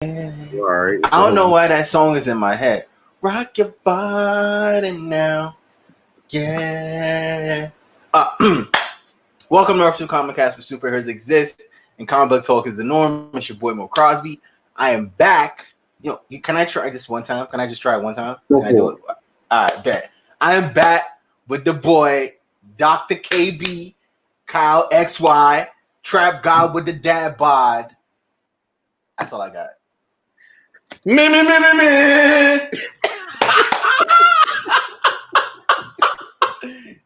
All right. I don't know why that song is in my head. Rock your body now. Yeah. Welcome to Earth 2 Comic Cast, where superheroes exist and comic book talk is the norm. It's your boy Mo Crosby. I am back. Can I try this one time? Can I just try it one time? Can I do it? All right, bet. I am back with the boy, Dr. KB, Kyle XY, Trap God with the dad bod. That's all I got. Me.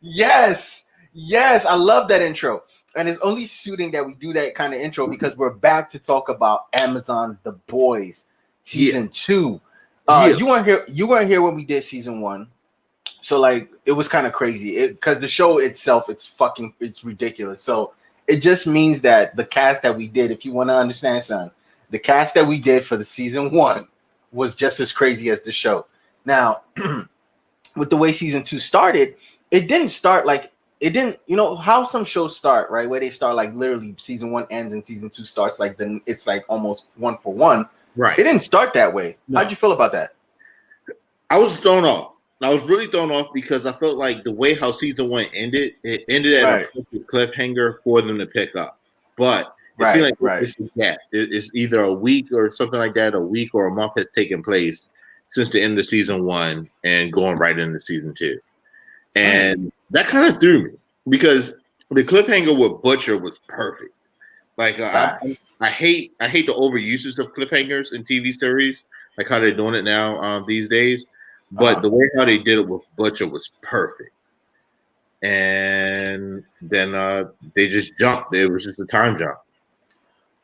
Yes, I love that intro. And it's only suiting that we do that kind of intro because we're back to talk about Amazon's The Boys season 2. You weren't here when we did season 1. So like it was kind of crazy because the show itself, it's ridiculous. So it just means that the cast that we did, if you want to understand, son, the cast that we did for the season 1 was just as crazy as the show. Now, with the way season 2 started, it didn't start like it didn't. You know how some shows start, right? Where they start like literally season 1 ends and season 2 starts like then it's like almost 1 for 1. Right. It didn't start that way. No. How'd you feel about that? I was thrown off. I was really thrown off because I felt like the way how season 1 ended, it ended at a cliffhanger for them to pick up. But it seemed like it's a gap. It's either a week or something like that. A week or a month has taken place since the end of season 1 and going right into season 2. And that kind of threw me because the cliffhanger with Butcher was perfect. Like I hate the overuses of cliffhangers in TV series, like how they're doing it now these days. But the way how they did it with Butcher was perfect. And then they just jumped. It was just a time jump.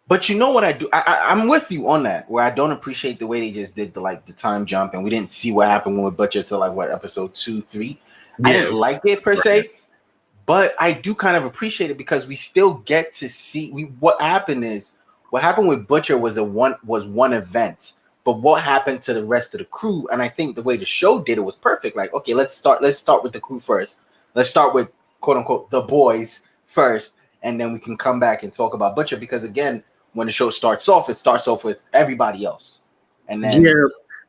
But you know what I do? I'm with you on that, where I don't appreciate the way they just did the time jump, and we didn't see what happened with Butcher till episode 2, 3. Yeah, I didn't like it per se, but I do kind of appreciate it because we still get to see what happened with Butcher was one event, but what happened to the rest of the crew? And I think the way the show did it was perfect. Like, okay, let's start with the crew first. Let's start with quote unquote the boys first, and then we can come back and talk about Butcher because again, when the show starts off, it starts off with everybody else, and then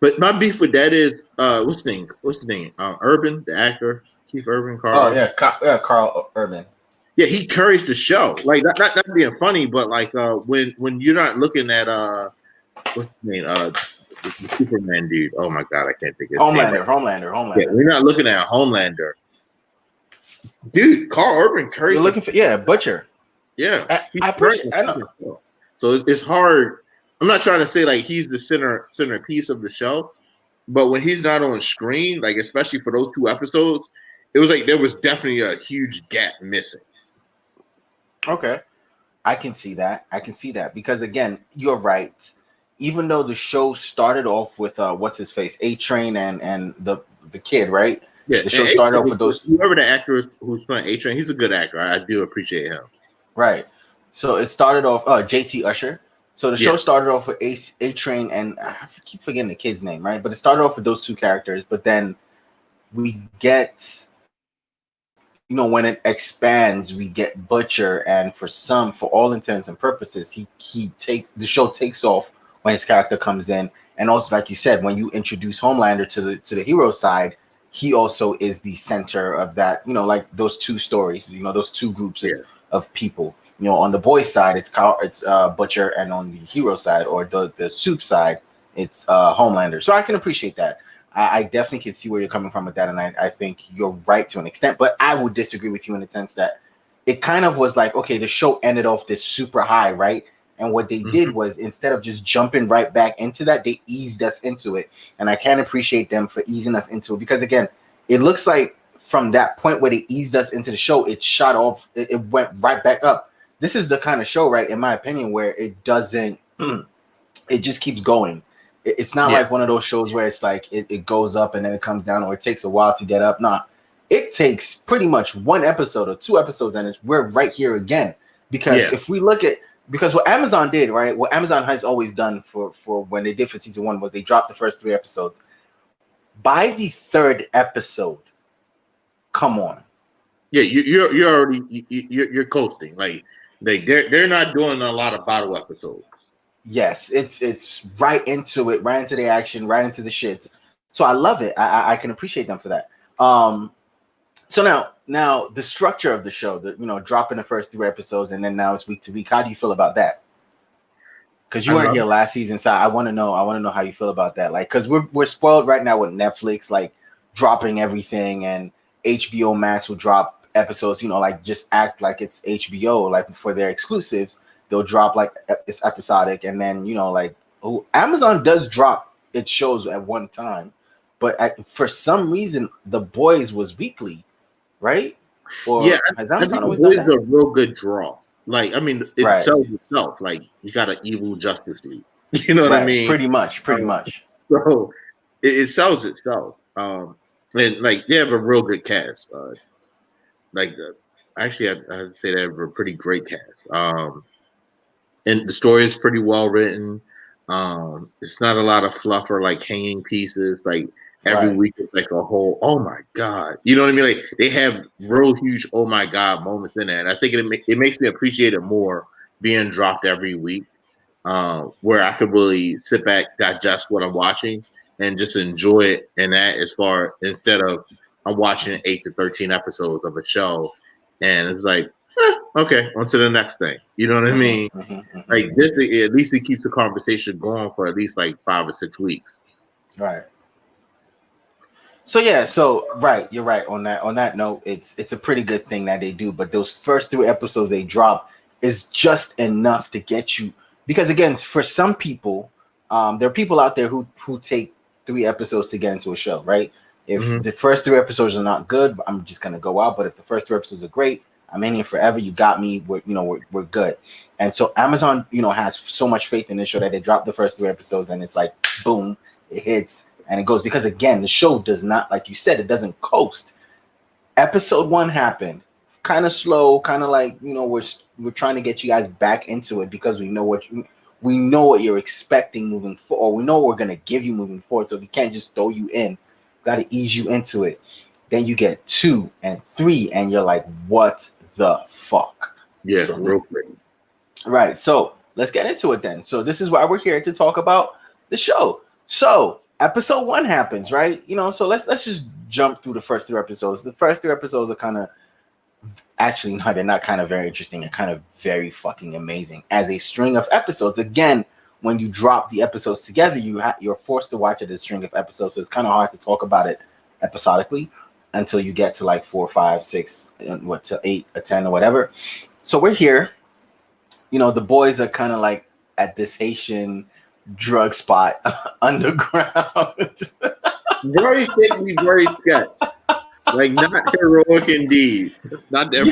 But my beef with that is what's the name? Urban, the actor, Keith Urban, Carl. Oh yeah, Carl Urban. Yeah, he carries the show. Like not being funny, but like when you're not looking at what's his name? The Superman dude. Oh my god, I can't think of his name. Homelander. Yeah, we're not looking at Homelander. Dude, Carl Urban carries. You're looking for Butcher. Yeah, I appreciate. I know. So it's hard. I'm not trying to say like he's the centerpiece of the show, but when he's not on screen, like especially for those 2 episodes, it was like there was definitely a huge gap missing. Okay, I can see that because again, you're right. Even though the show started off with what's his face, A-Train and the kid, right? Yeah, the show started off with those. Whoever the actor is who's playing A-Train, he's a good actor. I do appreciate him. Right. So it started off JT Usher. So the show started off with A-Train and I keep forgetting the kid's name, right? But it started off with those 2 characters, but then we get, when it expands, we get Butcher, and for all intents and purposes, the show takes off when his character comes in, and also like you said, when you introduce Homelander to the hero side, he also is the center of that. Like those 2 stories, those 2 groups of people. On the boys' side, it's Butcher, and on the hero side or the soup side, it's Homelander. So I can appreciate that. I definitely can see where you're coming from with that, and I think you're right to an extent. But I would disagree with you in the sense that it kind of was like, okay, the show ended off this super high, right? And what they did was instead of just jumping right back into that, they eased us into it, and I can appreciate them for easing us into it because again, it looks like from that point where they eased us into the show, it shot off, it went right back up. This is the kind of show, right, in my opinion, where it doesn't, it just keeps going. It's not like one of those shows where it's like it goes up and then it comes down, or it takes a while to get up. Nah, it takes pretty much 1 episode or 2 episodes, and we're right here again. Because if we look at, because what Amazon did, right, what Amazon has always done for when they did for season 1 was they dropped the first 3 episodes. By the 3rd episode, come on. Yeah, you're already you're coasting. Like they're not doing a lot of bottle episodes. Yes, it's right into it, right into the action, right into the shits. So I love it. I can appreciate them for that. So now the structure of the show, dropping the first 3 episodes and then now it's week to week. How do you feel about that? Because you weren't here last season, so I want to know how you feel about that. Like, because we're spoiled right now with Netflix, like dropping everything, and HBO Max will drop episodes. Like just act like it's HBO, like for their exclusives, they'll drop like it's episodic, and then Amazon does drop its shows at one time, but for some reason, The Boys was weekly, right? Or has Amazon always done that? The Boys is a real good draw. Like, I mean, it sells itself. Like, you got an evil Justice League. You know what I mean? Pretty much. So it sells itself. And like they have a real good cast. Actually, I'd say they have a pretty great cast. And the story is pretty well written. It's not a lot of fluff or like hanging pieces. Like every week it's like a whole, oh my God. You know what I mean? Like they have real huge, oh my God moments in there. And I think it makes me appreciate it more being dropped every week, where I could really sit back, digest what I'm watching and just enjoy it. And that instead of I'm watching 8 to 13 episodes of a show and it's like, okay, on to the next thing. You know what I mean? Like this, at least it keeps the conversation going for at least like 5 or 6 weeks. Right. So yeah, you're right on that. On that note, it's a pretty good thing that they do. But those first 3 episodes they drop is just enough to get you, because again, for some people, there are people out there who take 3 episodes to get into a show, right? If the first 3 episodes are not good, I'm just gonna go out. But if the first 3 episodes are great, I'm in here forever. You got me. We're good. And so Amazon, has so much faith in this show that they drop the first 3 episodes and it's like boom, it hits. And it goes, because again, the show does not, like you said, it doesn't coast. Episode 1 happened kind of slow, kind of like, we're trying to get you guys back into it because we know what you're expecting moving forward, or we know what we're going to give you moving forward. So we can't just throw you in. We got to ease you into it. Then you get 2 and 3 and you're like, what the fuck? Yeah, real quick. Right. So let's get into it then. So this is why we're here to talk about the show. So episode 1 happens, right? So let's just jump through the first 3 episodes. The first 3 episodes are kind of, actually, no, they're not kind of very interesting. They're kind of very fucking amazing as a string of episodes. Again, when you drop the episodes together, you're forced to watch it as a string of episodes. So it's kind of hard to talk about it episodically until you get to like 4, 5, 6, to 8 or 10 or whatever. So we're here. The boys are kind of like at this Haitian drug spot underground. Very sickly, very sketch. Like not heroic indeed. Not that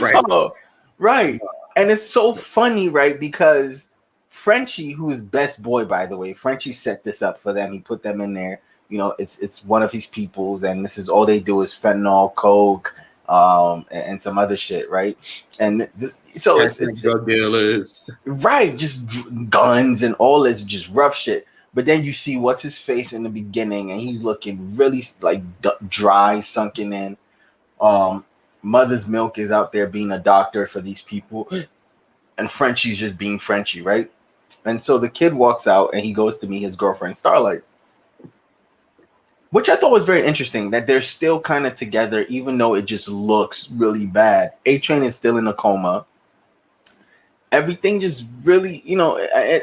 right. And it's so funny, right? Because Frenchie, who is best boy, by the way, Frenchie set this up for them. He put them in there. It's one of his peoples, and this is all they do is fentanyl, coke, and some other shit, right? And this, so it's drug dealers, right? Just guns and all this, just rough shit. But then you see what's his face in the beginning, and he's looking really like dry, sunken in. Mother's Milk is out there being a doctor for these people, and Frenchie's just being Frenchie, right? And so the kid walks out, and he goes to meet his girlfriend Starlight, which I thought was very interesting, that they're still kind of together, even though it just looks really bad. A-Train is still in a coma. Everything just really,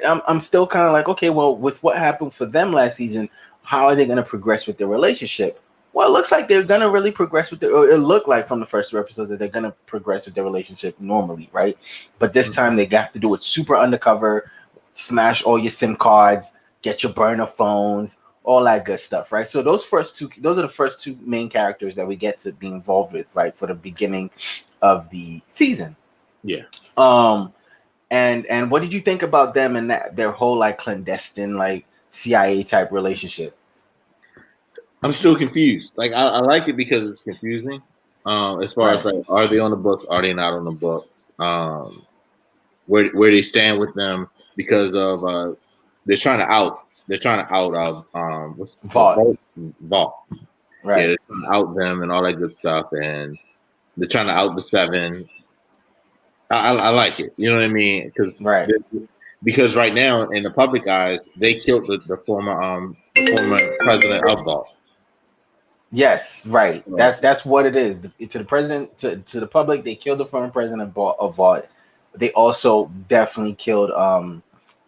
I'm still kind of like, okay, well, with what happened for them last season, how are they going to progress with their relationship? Well, it looks like they're going to really progress with it looked like from the first 2 episodes that they're going to progress with their relationship normally, right? But this time they have to do it super undercover, smash all your SIM cards, get your burner phones, all that good stuff, right? So those are the first 2 main characters that we get to be involved with, right, for the beginning of the season. Yeah. And what did you think about them and their whole like clandestine like CIA type relationship? I'm still confused. Like I like it because it's confusing. As far as like, are they on the books? Are they not on the books? Where they stand with them because of they're trying to out Vault. Right. Yeah, they're trying to out them and all that good stuff, and they're trying to out the 7. I like it. You know what I mean? Because because right now in the public eyes, they killed the former president of Vault. Yes, right. That's what it is. To the president, to the public, they killed the former president of Vault. They also definitely killed the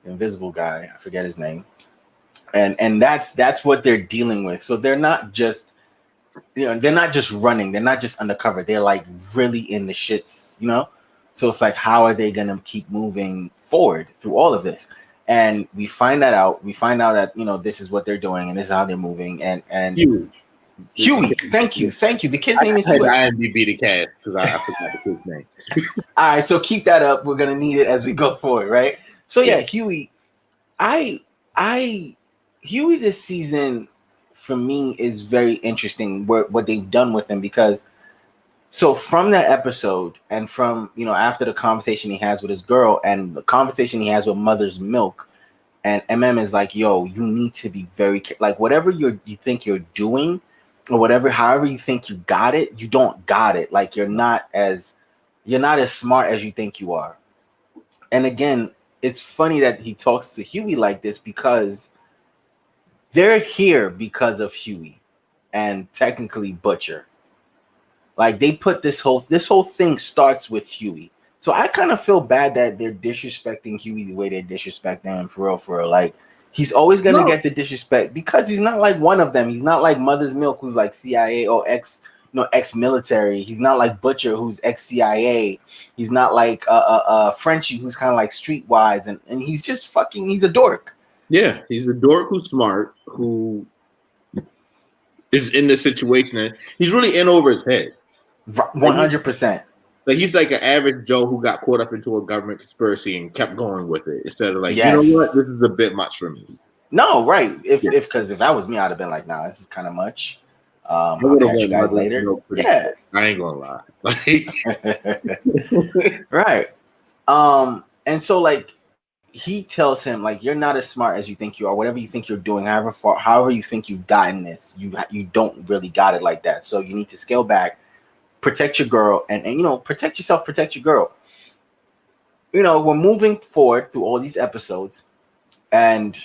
invisible guy. I forget his name. And that's what they're dealing with. So they're not just they're not just running. They're not just undercover. They're like really in the shits, So it's like, how are they gonna keep moving forward through all of this? And we find that out. We find out that this is what they're doing and this is how they're moving. And Huey, thank you. The kid's name is Huey. IMDb the cast because I forgot the kid's name. All right, so keep that up. We're gonna need it as we go forward, right? So yeah, Huey, Huey this season for me is very interesting. What they've done with him, because so from that episode and from after the conversation he has with his girl and the conversation he has with Mother's Milk, and is like, yo, you need to be very like whatever you think you're doing. Or whatever, however you think you got it, you don't got it. Like you're not as smart as you think you are. And again, it's funny that he talks to Huey like this because they're here because of Huey and technically Butcher. Like they put this whole thing starts with Huey. So I kind of feel bad that they're disrespecting Huey the way they're disrespecting him for real. Like he's always gonna get the disrespect because he's not like one of them. He's not like Mother's Milk, who's like CIA or ex-military. He's not like Butcher, who's ex-CIA. He's not like Frenchie, who's kind of like streetwise, and he's just fucking. He's a dork. Yeah, he's a dork who's smart, who is in this situation, and he's really in over his head. 100%. Like he's like an average Joe who got caught up into a government conspiracy and kept going with it instead of like, you know what, this is a bit much for me. No, right. If that was me, I'd have been like, nah, this is kind of much. I'll catch you guys later. Yeah, I ain't gonna lie. Like, right. And so like he tells him like, you're not as smart as you think you are. Whatever you think you're doing, however you think you've gotten this, you don't really got it like that. So you need to scale back. Protect your girl and protect yourself, protect your girl. We're moving forward through all these episodes. And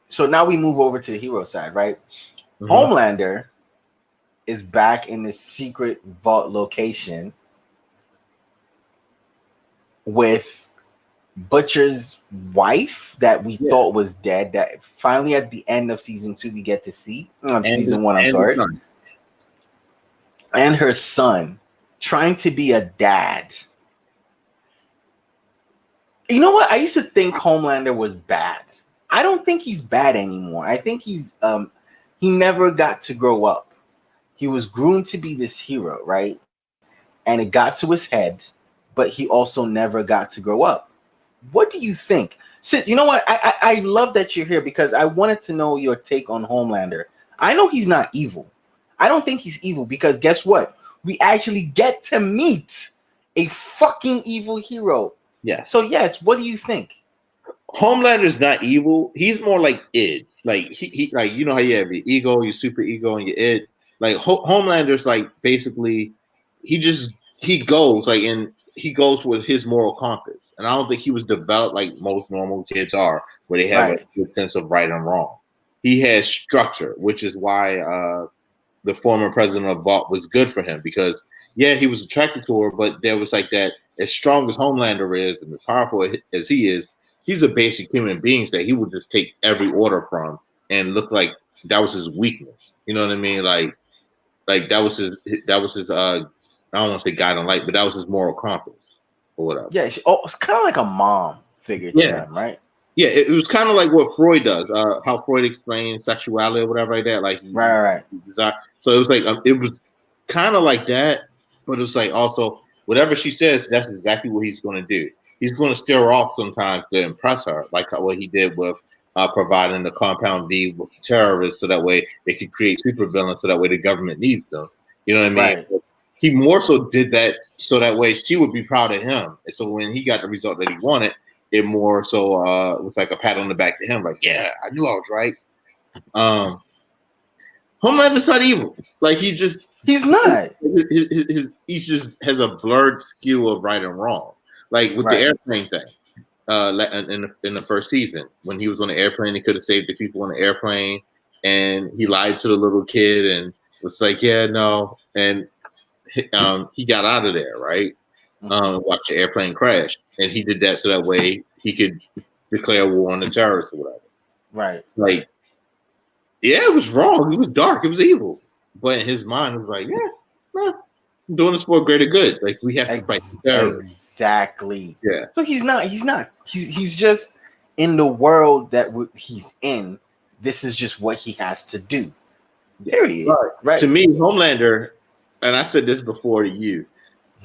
so now we move over to the hero side, right? Mm-hmm. Homelander is back in this secret vault location with Butcher's wife that we thought was dead, that finally at the end of season 2 we get to see. Season 1, I'm sorry. And her son trying to be a dad. You know what? I used to think Homelander was bad. I don't think he's bad anymore. I think he's he never got to grow up. He was groomed to be this hero, right? And it got to his head, but he also never got to grow up. What do you think? Sid, you know what? I love that you're here because I wanted to know your take on Homelander. I know he's not evil. I don't think he's evil because guess what? We actually get to meet a fucking evil hero. Yeah. So yes, what do you think? Homelander's not evil. He's more like id. Like he like how you have your ego, your super ego, and your id. Like Homelander's like basically he goes with his moral compass, and I don't think he was developed like most normal kids are, where they have a good sense of right and wrong. He has structure, which is why the former president of Vault was good for him because he was attracted to her, but there was like that. As strong as Homelander is, and as powerful as he is, he's a basic human being that he would just take every order from and look like that was his weakness. You know what I mean? Like that was his. I don't want to say guiding light, but that was his moral compass or whatever. Yeah, it's kind of like a mom figure to him, right? Yeah, it was kind of like what Freud does. How Freud explains sexuality or whatever like that. Like right. So it was like it was kind of like that, but it was like also whatever she says, that's exactly what he's going to do. He's going to steer off sometimes to impress her, like what he did with providing the Compound V with terrorists, so that way they could create supervillains, so that way the government needs them. You know what I mean? Right. He more so did that so that way she would be proud of him. And so when he got the result that he wanted, it more so was like a pat on the back to him, like, yeah, I knew I was right. Homelander's not evil. Like he's not. He just has a blurred skew of right and wrong. Like with the airplane thing. in the first season when he was on the airplane. He could have saved the people on the airplane, and he lied to the little kid and was like, "Yeah, no," and he got out of there, right? Watch the airplane crash, and he did that so that way he could declare war on the terrorists or whatever. Right. Like, yeah, it was wrong. It was dark. It was evil. But in his mind, it was like, yeah, I'm doing this for a greater good. Like, we have to fight terrorists. Exactly. Yeah. So he's just in the world that he's in. This is just what he has to do. Period. Right. To me, Homelander, and I said this before to you,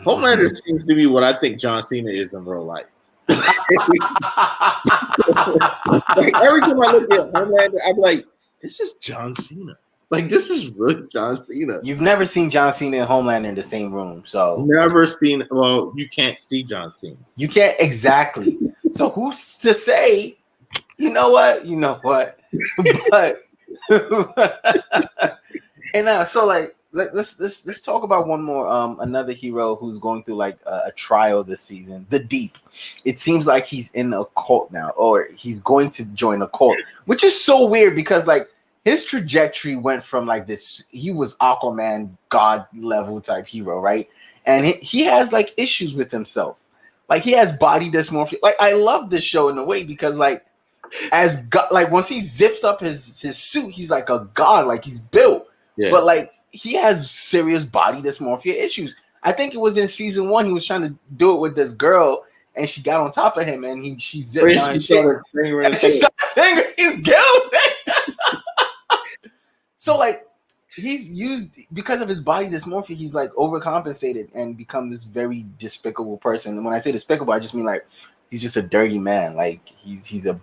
Homelander seems to be what I think John Cena is in real life. Like, every time I look at Homelander, I'm like, this is John Cena. Like, this is really John Cena. You've never seen John Cena and Homelander in the same room, so never seen. Well, you can't see John Cena. You can't exactly. So who's to say? You know what? But and so like let's talk about one more another hero who's going through like a trial this season. The Deep. It seems like he's in a cult now, or he's going to join a cult, which is so weird because like his trajectory went from like this. He was Aquaman god level type hero, right? And he has like issues with himself. Like he has body dysmorphia. Like I love this show in a way because like as God, like once he zips up his suit, he's like a god, like he's built. Yeah. But like he has serious body dysmorphia issues. I think it was in season 1 he was trying to do it with this girl, and she got on top of him, and she zipped down his shit. And she started fingering his gills. So like he's used because of his body dysmorphia, he's like overcompensated and become this very despicable person. And when I say despicable, I just mean like he's just a dirty man. Like he's a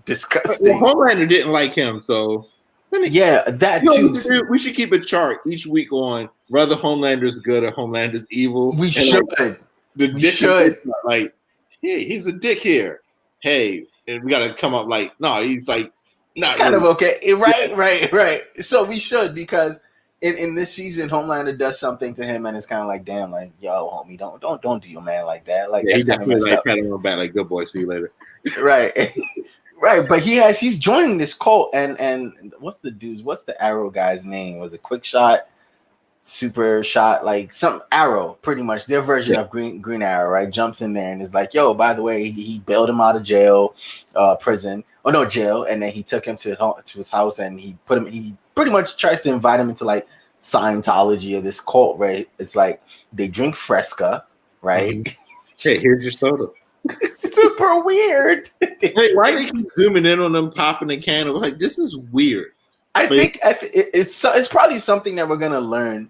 disgusting. Well, Homelander didn't like him, so yeah, that too. We should keep a chart each week on whether Homelander's good or Homelander's evil. We should. We should. Like, hey, he's a dick here. Hey, and we got to come up like, no, he's like. He's kind of okay. Right. So we should, because in this season, Homelander does something to him, and it's kind of like, damn, like, yo, homie, don't do your man like that. Like, yeah, he definitely like patting him back, like, good boy, see you later. Right. But he's joining this cult, and what's the Arrow guy's name? Was it Quick Shot, Super Shot, like some Arrow, pretty much their version of Green Arrow, right? Jumps in there and is like, yo, by the way, he bailed him out of prison. Oh no, jail, and then he took him to his house, and he pretty much tries to invite him into like Scientology or this cult, right? It's like they drink Fresca, right? Mm-hmm. Hey, here's your soda. Super weird. Hey, why do you keep zooming in on them popping the candle? Like, this is weird. I think it's probably something that we're gonna learn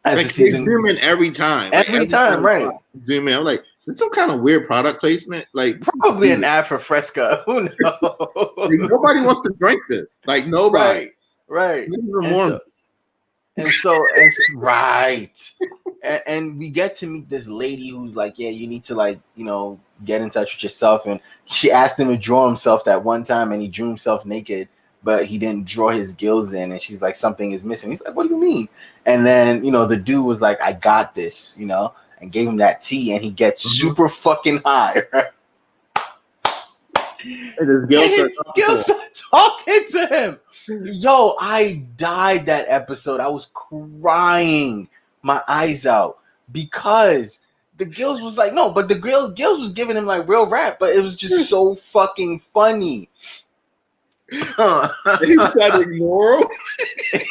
as like the season. Zoom in every time. Every time, right? Zoom in. I'm like, it's some kind of weird product placement. Like probably an ad for Fresca. Who knows? Like, nobody wants to drink this. Like nobody. Right. And we get to meet this lady who's like, yeah, you need to like, get in touch with yourself. And she asked him to draw himself that one time, and he drew himself naked, but he didn't draw his gills in. And she's like, something is missing. He's like, what do you mean? And then, the dude was like, I got this, and gave him that tea, and he gets super fucking high. Right? And his gills start talking to him. Yo, I died that episode. I was crying my eyes out because the gills was like, no, but the gills was giving him like real rap, but it was just so fucking funny. He tried to ignore him.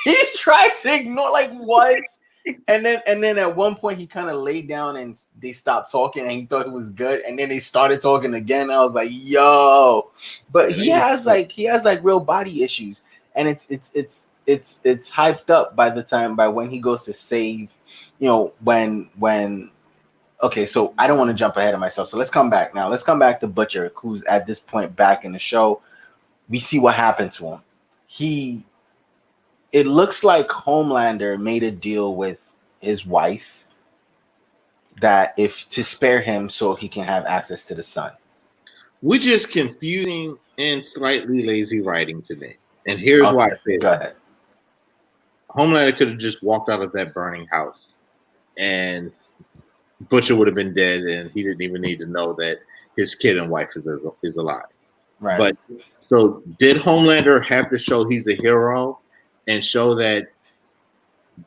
He tried to ignore, like, what? And then at one point he kind of laid down and they stopped talking, and he thought it was good, and then they started talking again. I was like, yo, but he has like real body issues, and it's hyped up by when he goes to save, when okay, so I don't want to jump ahead of myself, so let's come back to Butcher, who's at this point back in the show. We see what happened to him. It looks like Homelander made a deal with his wife that if to spare him so he can have access to the sun. Which is confusing and slightly lazy writing to me. And here's why I say go ahead. Homelander could have just walked out of that burning house, and Butcher would have been dead, and he didn't even need to know that his kid and wife is alive. Right. But so did Homelander have to show he's the hero and show that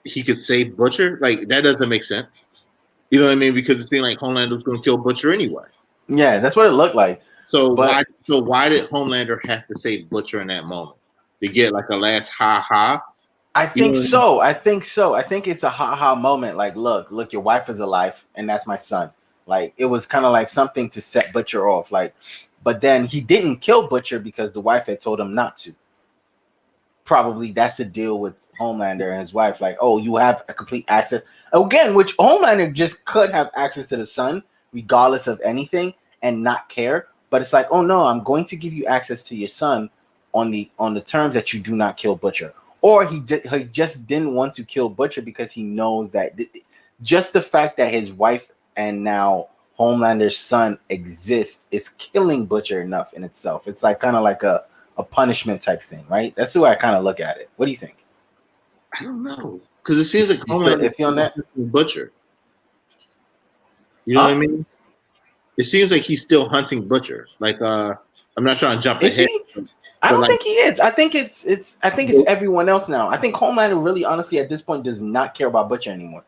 he could save Butcher? Like that doesn't make sense. You know what I mean? Because it seemed like Homelander was going to kill Butcher anyway. Yeah, that's what it looked like. So why did Homelander have to save Butcher in that moment to get like a last ha ha? I think so. I think it's a ha ha moment. Like, look, your wife is alive, and that's my son. Like, it was kind of like something to set Butcher off. Like, but then he didn't kill Butcher because the wife had told him not to. Probably that's the deal with Homelander and his wife. Like, oh, you have a complete access again, which Homelander just could have access to the son regardless of anything and not care. But it's like, oh no, I'm going to give you access to your son on the terms that you do not kill Butcher. Or he just didn't want to kill Butcher because he knows that just the fact that his wife and now Homelander's son exist is killing Butcher enough in itself. It's like kind of like a punishment type thing, right? That's the way I kind of look at it. What do you think? I don't know, because it seems like Homelander if you're on that Butcher. You know what I mean? It seems like he's still hunting Butcher. Like I'm not trying to jump ahead. I don't think he is. I think it's everyone else now. I think Homelander really, honestly, at this point, does not care about Butcher anymore.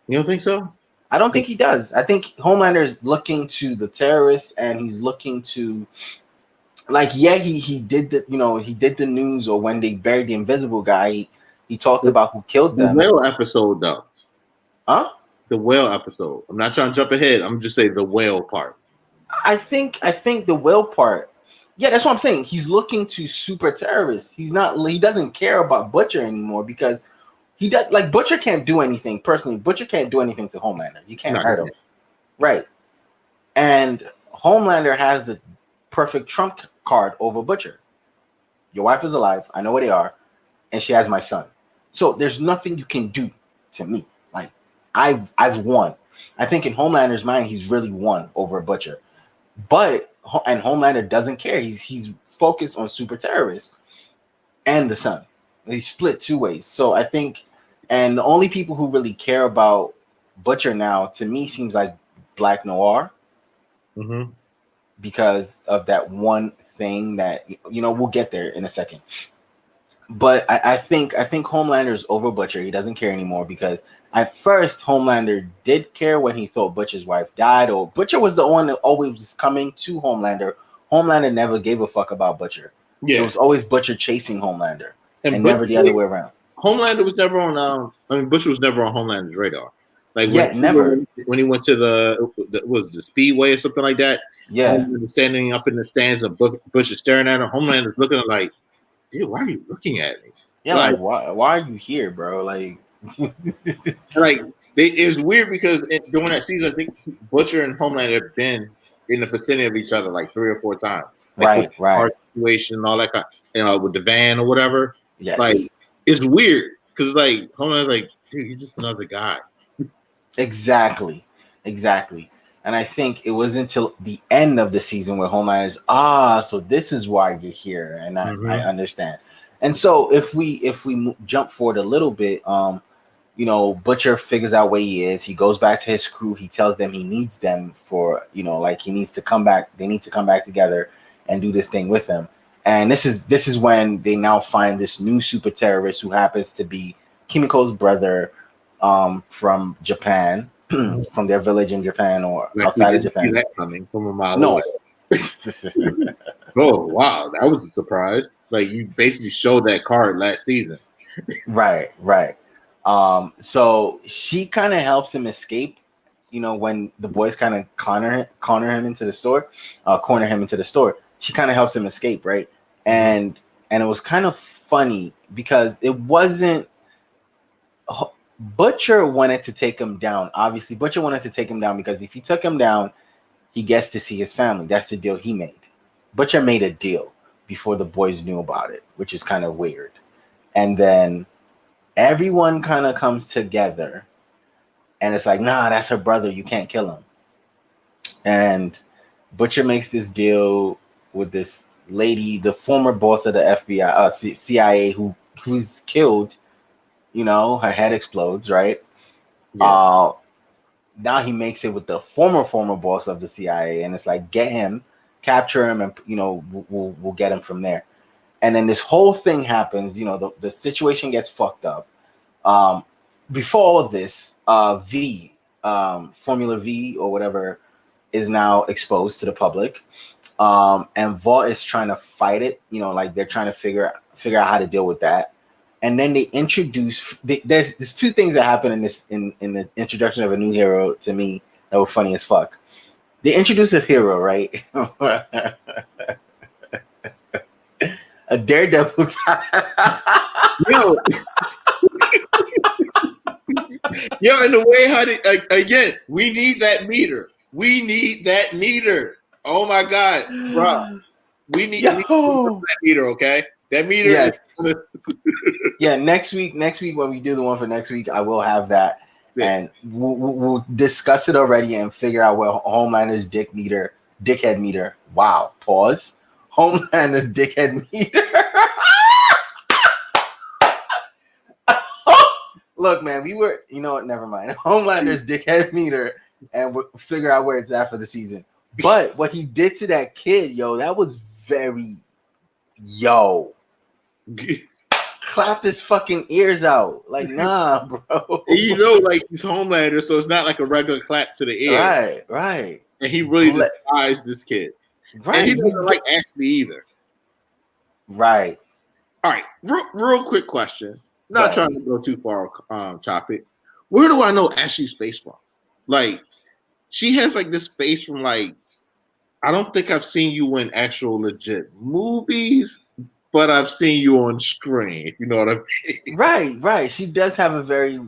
You don't think so? I don't think he does. I think Homelander is looking to the terrorists, and he's looking to, like, yeah, he did the news, or when they buried the invisible guy, he talked about who killed them. The whale episode, though. Huh? The whale episode. I'm not trying to jump ahead. I'm just saying the whale part. I think the whale part. Yeah, that's what I'm saying. He's looking to super terrorists. He doesn't care about Butcher anymore because he does. Like, Butcher can't do anything personally. Butcher can't do anything to Homelander. You can't hurt him, right? And Homelander has the perfect trump card over Butcher. Your wife is alive. I know where they are, and she has my son. So there's nothing you can do to me. Like, I've won. I think in Homelander's mind, he's really won over Butcher, and Homelander doesn't care. He's focused on super terrorists and the son. He's split two ways. So I think, and the only people who really care about Butcher now, to me, seems like Black Noir, because of that one thing that we'll get there in a second. But I think Homelander is over Butcher. He doesn't care anymore because at first Homelander did care when he thought Butcher's wife died, or Butcher was the one that always was coming to Homelander. Homelander never gave a fuck about Butcher. Yeah. It was always Butcher chasing Homelander, and never the other way around. Homelander was never on. Butcher was never on Homelander's radar. Like, never. When he went to the Speedway or something like that. Yeah, Homelander standing up in the stands of Butcher staring at him. Homelander's looking like, dude, why are you looking at me? Yeah, like why are you here, bro? Like, it's weird because during that season, I think Butcher and Homelander have been in the vicinity of each other like 3 or 4 times. Like, right. Situation and all that kind, with the van or whatever. Yes. Like, it's weird because like Homelander's like, dude, you're just another guy. Exactly. And I think it was until the end of the season where Homelander's, so this is why you're here, and I understand. And so if we jump forward a little bit, Butcher figures out where he is. He goes back to his crew. He tells them he needs them for, like, he needs to come back. They need to come back together and do this thing with him. And this is when they now find this new super terrorist who happens to be Kimiko's brother, from Japan. From their village in Japan or outside of Japan. That coming from a mile away. Oh wow, that was a surprise. Like, you basically showed that card last season. Right. So she kind of helps him escape. When the boys kind of corner him into the store, she kind of helps him escape, right? And it was kind of funny because it wasn't. Butcher wanted to take him down. Obviously, Butcher wanted to take him down because if he took him down, he gets to see his family. That's the deal he made. Butcher made a deal before the boys knew about it, which is kind of weird. And then everyone kind of comes together, and it's like, nah, that's her brother. You can't kill him. And Butcher makes this deal with this lady, the former boss of the FBI, CIA, who's killed. Her head explodes, right? Yeah. now he makes it with the former boss of the CIA, and it's like, get him, capture him, and we'll get him from there. And then this whole thing happens. The situation gets fucked up. Before all of this, Formula V or whatever is now exposed to the public, and Vought is trying to fight it. Like they're trying to figure out how to deal with that. And then they introduce. There's two things that happen in this in the introduction of a new hero to me that were funny as fuck. They introduce a hero, right? A Daredevil. Yo. Yo, in the way how they, again, we need that meter. We need that meter. Oh my God, bro. We need that meter, okay? That meter yes. is yeah, next week when we do the one for next week, I will have that. Yeah. And we'll discuss it already and figure out where Homelander's dickhead meter. Wow, pause. Homelander's dickhead meter. Look, man, we were, never mind. Homelander's dickhead meter, and we'll figure out where it's at for the season. But what he did to that kid, that was very, clap his fucking ears out. Like, nah, bro. And like he's Homelander, so it's not like a regular clap to the ear. Right. And he really despises this kid. Right. And he doesn't like Ashley either. Right. All right. Real quick question. Not trying to go too far topic. Where do I know Ashley's face from? Like, she has like this face from like, I don't think I've seen you in actual legit movies, but I've seen you on screen. You know what I mean? Right. She does have a very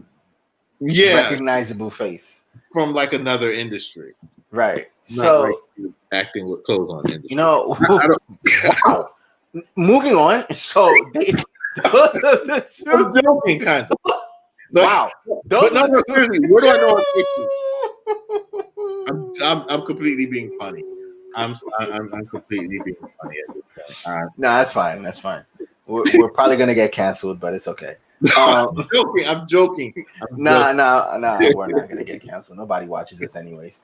recognizable face from like another industry. Right. Not so like acting with clothes on industry. Wow. Moving on. So I'm joking, kind of. Wow. But no, seriously, where do I know I'm completely being funny. I'm completely being funny at this point. No, that's fine. We're probably gonna get canceled, but it's okay. I'm joking. Nah, we're not gonna get canceled. Nobody watches this anyways.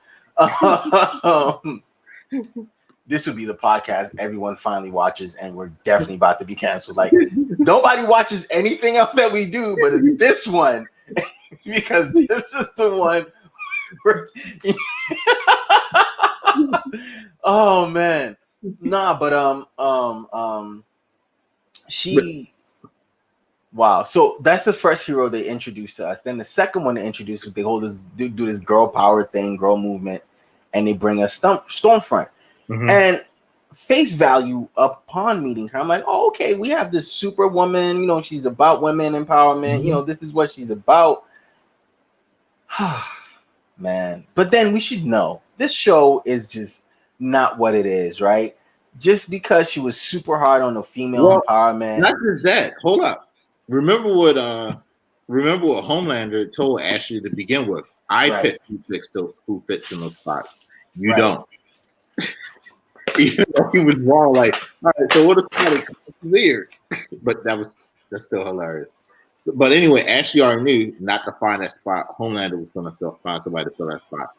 This would be the podcast everyone finally watches, and we're definitely about to be canceled. Like, nobody watches anything else that we do, but it's this one, because this is the one. Oh man, nah, but wow. So that's the first hero they introduced to us. Then the second one they introduced, they do this girl power thing, girl movement, and they bring us Stormfront. Mm-hmm. And face value upon meeting her, I'm like, oh, okay, we have this superwoman, she's about women empowerment, mm-hmm. This is what she's about. Man, but then we should know this show is just not what it is, right? Just because she was super hard on the female empowerment. Not just that. Hold up. Remember what Homelander told Ashley to begin with. I pick who fits in those spots. You don't. Even though he was wrong, like, all right, so what if weird? But that's still hilarious. But anyway, Ashley already knew not to find that spot. Homelander was going to find somebody to fill that spot.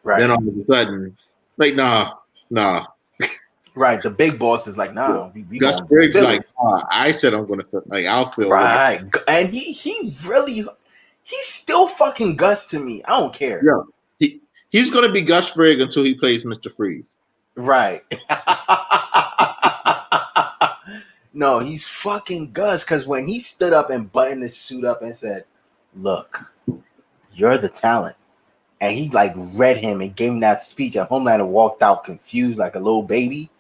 Right. Then all of a sudden, like, nah. Right. The big boss is like, nah. We Gus Briggs like, I said I'm going to fill. Like, I'll fill. Right. And he really, he's still fucking Gus to me. I don't care. Yeah. He's going to be Gus Briggs until he plays Mr. Freeze. Right. No, he's fucking Gus, because when he stood up and buttoned his suit up and said, look, you're the talent, and he like read him and gave him that speech, and Homelander walked out confused like a little baby,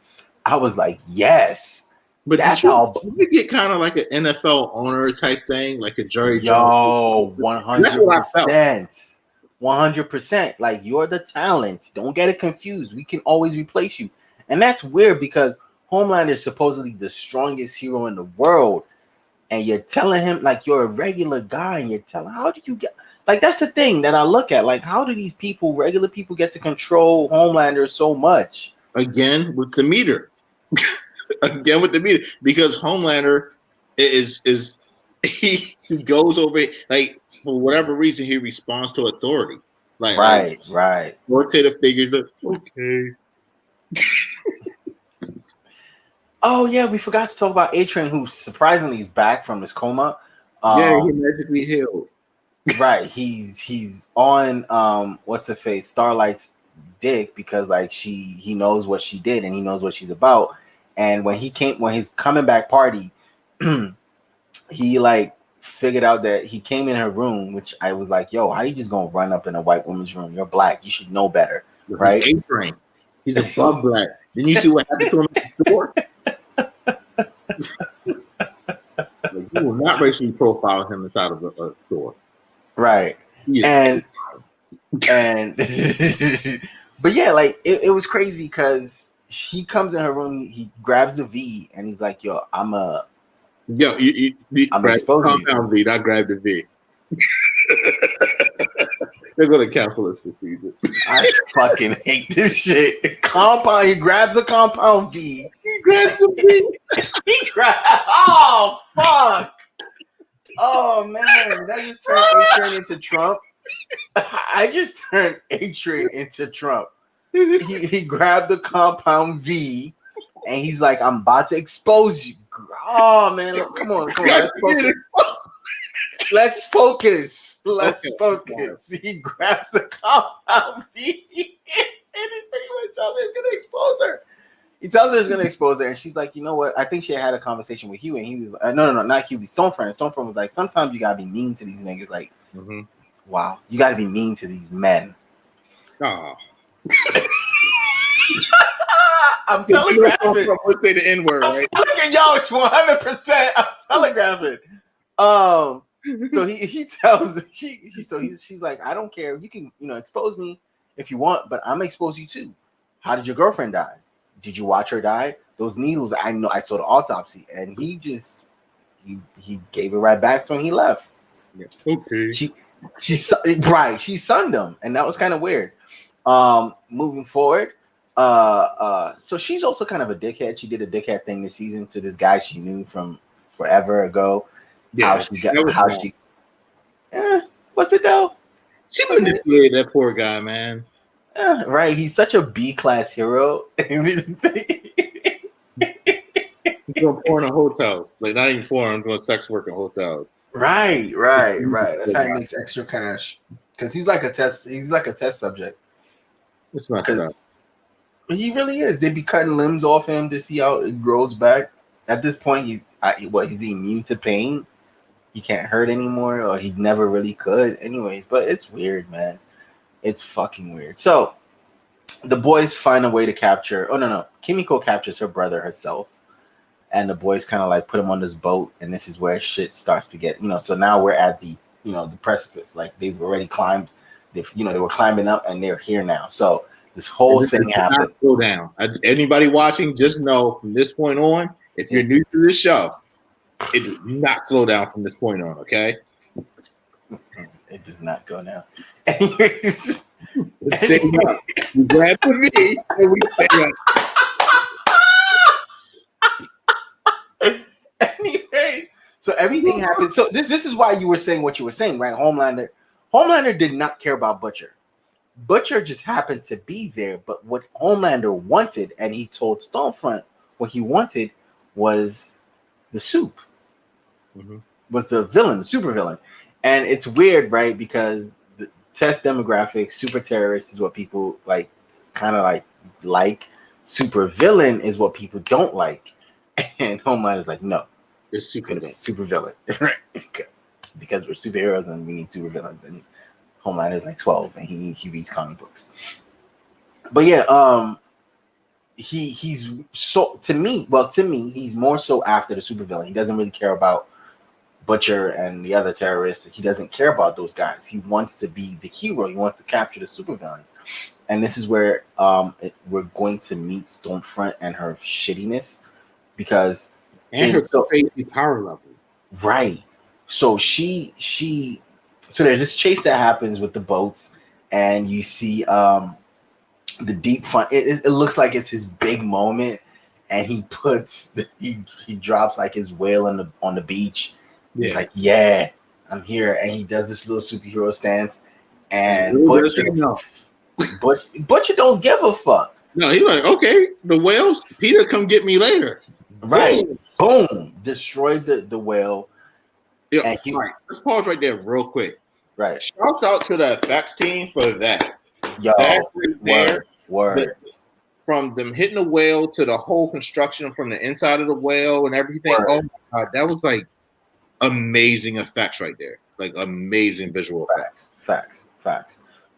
I was like, yes. But that's how you get kind of like an NFL owner type thing, like a Jerry Jones. 100%. 100%. Like, you're the talent. Don't get it confused. We can always replace you. And that's weird because Homelander is supposedly the strongest hero in the world. And you're telling him, like, you're a regular guy. And you're telling, how did you get... Like, that's the thing that I look at. Like, how do these people, regular people, get to control Homelander so much? Again, with the meter. Because Homelander is he goes over, like, for whatever reason, he responds to authority. Right. Authoritative figures. Okay. Oh yeah, we forgot to talk about A-Train, who surprisingly is back from his coma. He magically healed. Right, he's on what's the face Starlight's dick because like he knows what she did and he knows what she's about. And when his coming back party, he like figured out that he came in her room, which I was like, yo, how you just gonna run up in a white woman's room? You're black, you should know better, right? He's A-Train. He's above black. Didn't you see what happened to him at the store? Like, you will not racially profile him inside of a store. Right. And but yeah, like it was crazy because he comes in her room, he grabs the V and he's like, yo, I'm gonna expose you. Compound V, not grab the V. They're gonna cancel this procedure. I fucking hate this shit. Compound, he grabs the compound V. He grabs the V. Oh fuck. Oh man, that just turned A-Train into Trump. I just turned A-Train into Trump. He grabbed the compound V and he's like, I'm about to expose you. Oh man, look, come on. Let's focus. Let's focus. He grabs the compound V and he pretty much tells her he's gonna expose her. He tells her he's gonna expose her, and she's like, you know what? I think she had a conversation with Huey, and he was no, not Huey, Stormfront. Stormfront was like, sometimes you gotta be mean to these niggas. Like, wow, you gotta be mean to these men. Oh. I'm telegraphing. I would say the N-word, right? Look at y'all, 100%. I'm telegraphing. So he tells she's like, I don't care. You can expose me if you want, but I'm gonna expose you too. How did your girlfriend die? Did you watch her die? Those needles, I know. I saw the autopsy, and he gave it right back to him. He left. Yeah. Okay. She sunned him, and that was kind of weird. Moving forward, so she's also kind of a dickhead. She did a dickhead thing this season to this guy she knew from forever ago. Yeah, what's it though? She manipulated that poor guy, man. Right, he's such a B-class hero. He's doing porn in hotels, like not even porn, doing sex work in hotels. Right. That's how he makes extra cash because he's like a test. He's like a test subject. It's not that. He really is. They be cutting limbs off him to see how it grows back. At this point, he's immune to pain. He can't hurt anymore, or he never really could. Anyways, but it's weird, man. It's fucking weird. So the boys find a way to capture. Oh no, Kimiko captures her brother herself, and the boys kind of like put him on this boat, and this is where shit starts to get. So now we're at the the precipice. Like they've already climbed. They were climbing up, and they're here now. So this whole thing happened. Slow down. Anybody watching, just know from this point on, if you're new to this show, it does not slow down from this point on. Okay. It does not go now. Anyways, you grab the V and we stay up. Anyway, so everything happened. So this is why you were saying what you were saying, right? Homelander did not care about Butcher. Butcher just happened to be there, but what Homelander wanted, and he told Stormfront what he wanted was the soup. Was the villain, the super villain. And it's weird, right? Because the test demographic, super terrorist is what people like, kind of like. Super villain is what people don't like. And Homelander's like, no, it's super villain, right? Because we're superheroes and we need super villains. And Homelander's like 12 and he reads comic books. But yeah, he's so to me, he's more so after the super villain. He doesn't really care about Butcher and the other terrorists. He doesn't care about those guys. He wants to be the hero. He wants to capture the supervillains. And this is where we're going to meet Stormfront and her shittiness because her crazy power level. Right. So so there's this chase that happens with the boats, and you see the deep front. It looks like it's his big moment, and he drops like his whale on the beach. Yeah. He's like, yeah, I'm here. And he does this little superhero stance. And Butcher don't give a fuck. No, he's like, okay, the whales, Peter, come get me later. Right. Boom. Destroyed the whale. Yeah, right. Let's pause right there real quick. Right. Shout out to the effects team for that. Yo, that right there, word. From them hitting the whale to the whole construction from the inside of the whale and everything. Word. Oh my God, that was like amazing effects right there. Like amazing visual effects. Facts.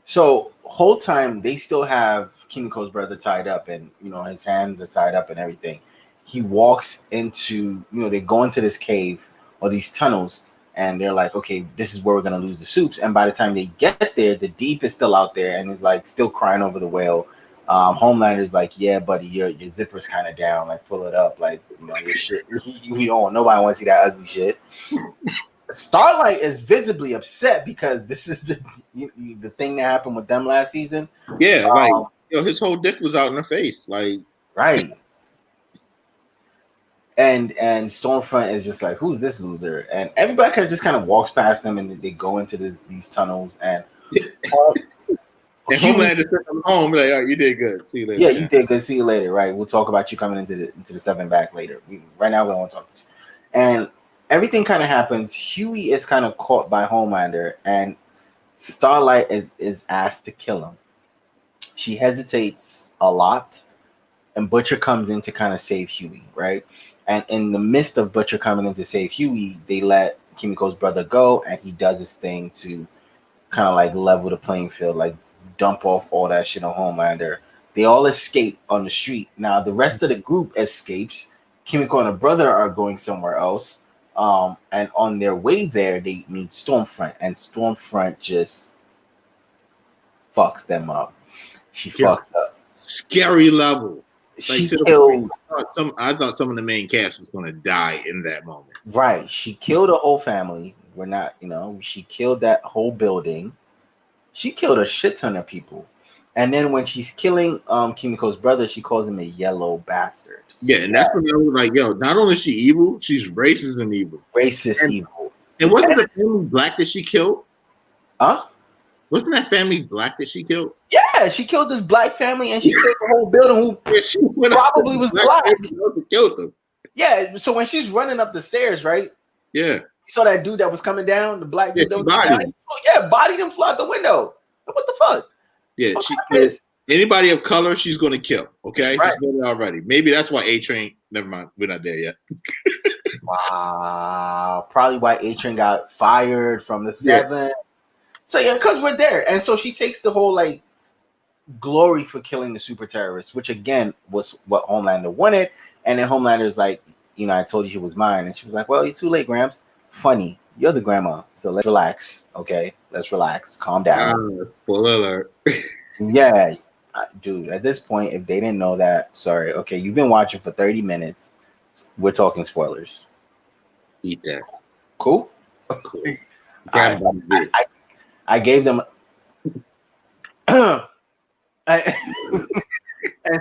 So whole time they still have Kimiko's brother tied up, and his hands are tied up and everything. He walks into, they go into this cave or these tunnels, and they're like, okay, this is where we're gonna lose the soups. And by the time they get there, the Deep is still out there and is like still crying over the whale. Homelander's like, yeah, buddy, your zipper's kind of down, like pull it up, like your shit. We don't. Nobody wants to see that ugly shit. Starlight is visibly upset because this is the thing that happened with them last season. Yeah, like his whole dick was out in her face, like right. And Stormfront is just like, who's this loser? And everybody just kind of walks past them, and they go into these tunnels. And Homelander took them home. Like, oh, you did good. See you later. Yeah, you did good. See you later. Right. We'll talk about you coming into the 7 back later. Right now, we don't want to talk about you. And everything kind of happens. Huey is kind of caught by Homelander, and Starlight is asked to kill him. She hesitates a lot, and Butcher comes in to kind of save Huey, right? And in the midst of Butcher coming in to save Huey, they let Kimiko's brother go, and he does his thing to kind of like level the playing field, like dump off all that shit on Homelander. They all escape on the street. Now, the rest of the group escapes. Kimiko and her brother are going somewhere else. And on their way there, they meet Stormfront, and Stormfront just fucks them up. She fucks up. Scary level. She killed. I thought some of the main cast was going to die in that moment. Right. She killed a whole family. We're not, she killed that whole building. She killed a shit ton of people. And then when she's killing Kimiko's brother, she calls him a yellow bastard. So yeah, and that's when I was like, yo, not only is she evil, she's racist and evil. Evil. And wasn't the family black that she killed? Huh? Wasn't that family black that she killed? Yeah, she killed this black family, and she killed the whole building who probably was black. Killed them. Yeah, so when she's running up the stairs, right? Yeah. You saw that dude that was coming down, the black dude that was coming down? Yeah, bodied him, flew out the window. What the fuck? Yeah, anybody of color, she's going to kill. Okay, right. Just know that already. Maybe that's why A-Train. Never mind, we're not there yet. Wow, probably why A-Train got fired from the 7. Yeah. So yeah, because we're there, and so she takes the whole like glory for killing the super terrorists, which again was what Homelander wanted. And then Homelander's like, I told you she was mine, and she was like, well, you're too late, Gramps. Funny, you're the grandma, so let's relax. Okay, let's relax, calm down. Spoiler alert. Yeah, dude, at this point, if they didn't know that, sorry. Okay, you've been watching for 30 minutes. We're talking spoilers. Eat that. Cool. I gave them. And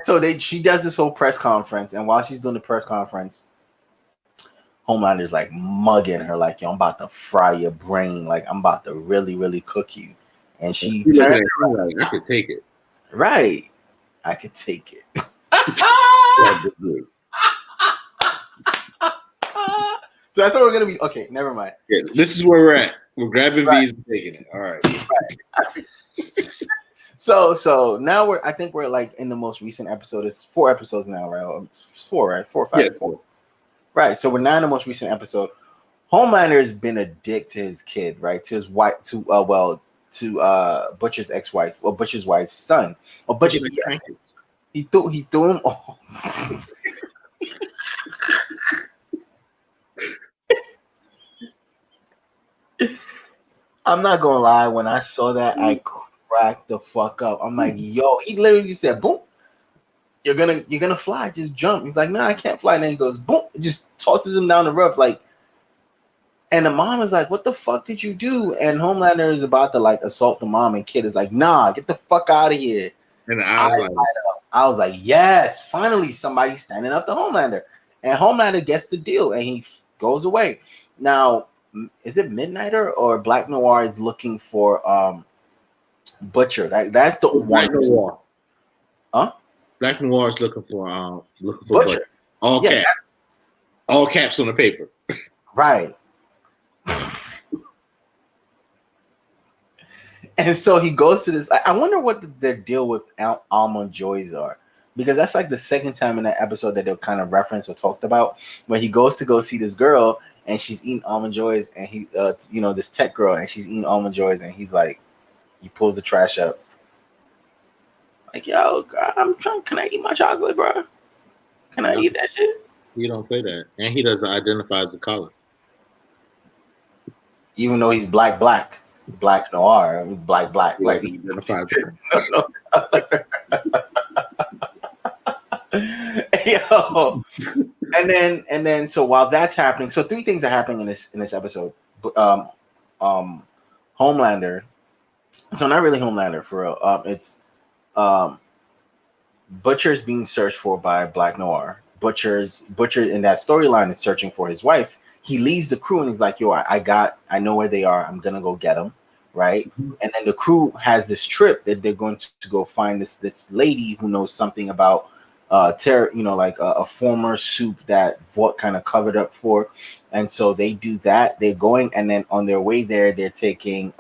so she does this whole press conference, and while she's doing the press conference, Homelander's like mugging her, like, yo, I'm about to fry your brain, like I'm about to really, really cook you. And she turned around, like, I could take it. Right. I could take it. So that's what we're gonna be. Okay, never mind. Yeah, this is where we're at. We're grabbing V's and taking it. All right. So now I think we're like in the most recent episode. It's 4 episodes now, right? It's 4, right? 4 or 5. Yeah, 4. Right. So we're now in the most recent episode. Homelander has been a dick to his kid, right? To his wife, to Butcher's ex-wife, or Butcher's wife's son. Or Butcher. Yeah, he threw him off. I'm not gonna lie, when I saw that, I cracked the fuck up. I'm like, yo, he literally said, boom, you're gonna fly, just jump. He's like, no, I can't fly. And then he goes, boom, just tosses him down the roof, like. And the mom is like, what the fuck did you do? And Homelander is about to like assault the mom, and kid is like, nah, get the fuck out of here. And I was like, yes, finally somebody standing up to Homelander. And Homelander gets the deal, and he goes away. Now, is it Midnighter or Black Noir is looking for Butcher. That's the Black one. Noir. Huh? Black Noir is looking for Butcher. All caps. All caps on the paper. Right. And so he goes to this. I wonder what their deal with almond joys are, because that's like the second time in that episode that they'll kind of reference or talked about, where he goes to go see this girl and she's eating almond joys, and he, this tech girl, and she's eating almond joys, and he's like, he pulls the trash up, like, yo, I'm trying. Can I eat my chocolate, bro? Can I eat that shit? He don't say that, and he doesn't identify as a color, even though he's black noir, black. Like he identifies. Yo, and then so while that's happening, so three things are happening in this episode. Homelander. So not really Homelander for real. It's Butcher's being searched for by Black Noir. Butcher in that storyline is searching for his wife. He leaves the crew and he's like, yo, I know where they are. I'm gonna go get them, right? Mm-hmm. And then the crew has this trip that they're going to go find this lady who knows something about a former soup that Vought kind of covered up for. And so they do that. They're going, and then on their way there, they're taking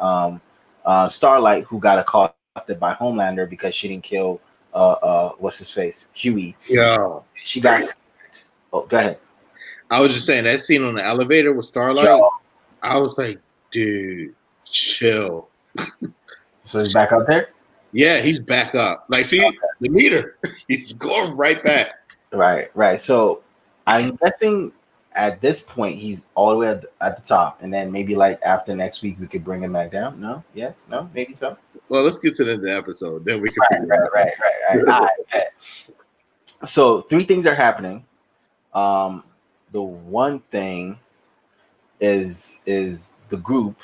Starlight, who got accosted by Homelander because she didn't kill what's his face, Huey. Yeah, she got. Oh, go ahead. I was just saying that scene on the elevator with Starlight. Yo. I was like, dude, chill. So he's back up there? Yeah, he's back up. Like, see, the meter, he's going right back. Right. So I'm guessing at this point he's all the way at the top, and then maybe like after next week we could bring him back down. No, yes, no, maybe so. Well, let's get to the end of the episode, then we can. Right. All right. So three things are happening. The one thing is the group,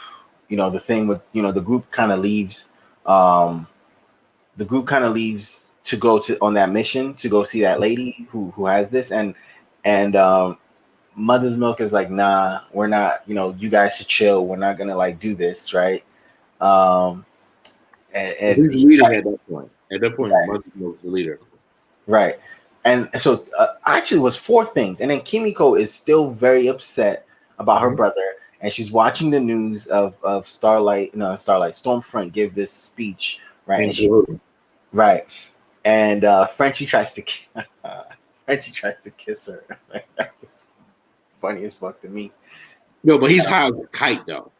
the thing with, the group kind of leaves. The group kind of leaves to go on that mission to go see that lady who has this, and Mother's Milk is like, nah, we're not. You guys should chill. We're not gonna like do this, right? And he's leading at that point. At that point, right. Mother's Milk is the leader, right? And so actually it was four things. And then Kimiko is still very upset about her brother. And she's watching the news of Stormfront give this speech, right? And Frenchie tries to kiss her. That was funny as fuck to me. No, but he's high as a kite though.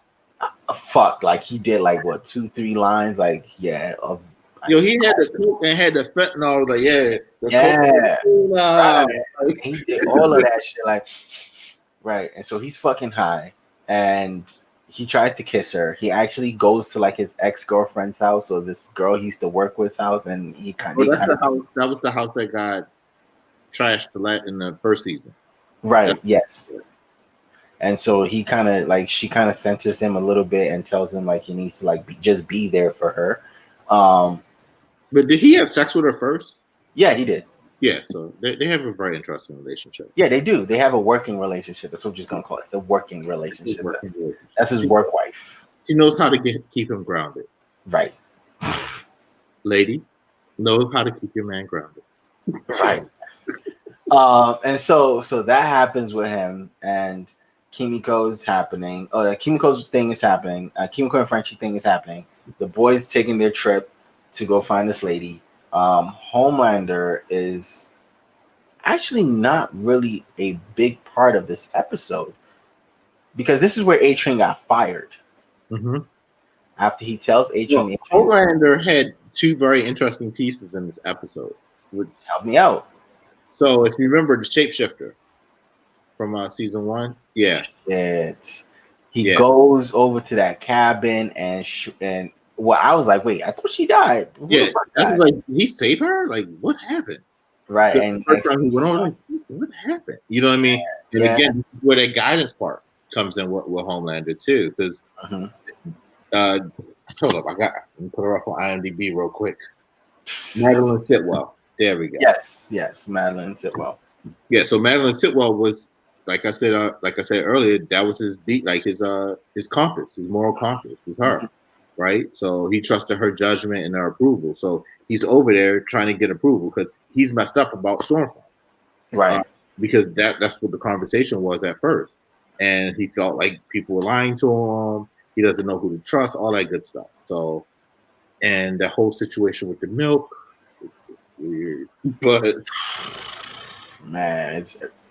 Fuck, like he did like what 2-3 lines, like yeah. He had the coke and had the fentanyl, like right. He did all of that shit, like right. And so he's fucking high, and he tried to kiss her. He actually goes to like his ex-girlfriend's house, or this girl he used to work with's house, and he kind of. That was the house that got trashed in the first season. Right. Yes. And so he kind of like she kind of censors him a little bit and tells him like he needs to like just be there for her. But did he have sex with her first? Yeah, he did. Yeah, so they have a very interesting relationship. Yeah, they do. They have a working relationship. That's what we're just gonna call it. It's a working relationship. That's his work wife. She knows how to keep him grounded. Right. Lady, knows how to keep your man grounded. Right. And so that happens with him, and Kimiko's happening. Kimiko's thing is happening. Kimiko and Frenchie thing is happening. The boys taking their trip to go find this lady. Homelander is actually not really a big part of this episode, because this is where A-Train got fired. Mm-hmm. After he tells A-Train, Homelander had two very interesting pieces in this episode. Help me out. So if you remember the shapeshifter from season 1, yeah, he goes over to that cabin and well, I was like, wait, I thought she died. I was like, he saved her? Like, what happened? Right. And first time he went over, like, what happened? You know what I mean? And again, where that guidance part comes in with Homelander too, because hold up, let me put her up on IMDb real quick. Madeline Sitwell. There we go. Yes, Madeline Sitwell. Yeah, so Madeline Sitwell was, like I said earlier, that was his beat, like his compass, his moral compass, was her. right? So he trusted her judgment and her approval. So he's over there trying to get approval because he's messed up about Stormfront, right? Because that's what the conversation was at first, and he felt like people were lying to him. He doesn't know who to trust, all that good stuff. So, and the whole situation with the milk, weird, but man,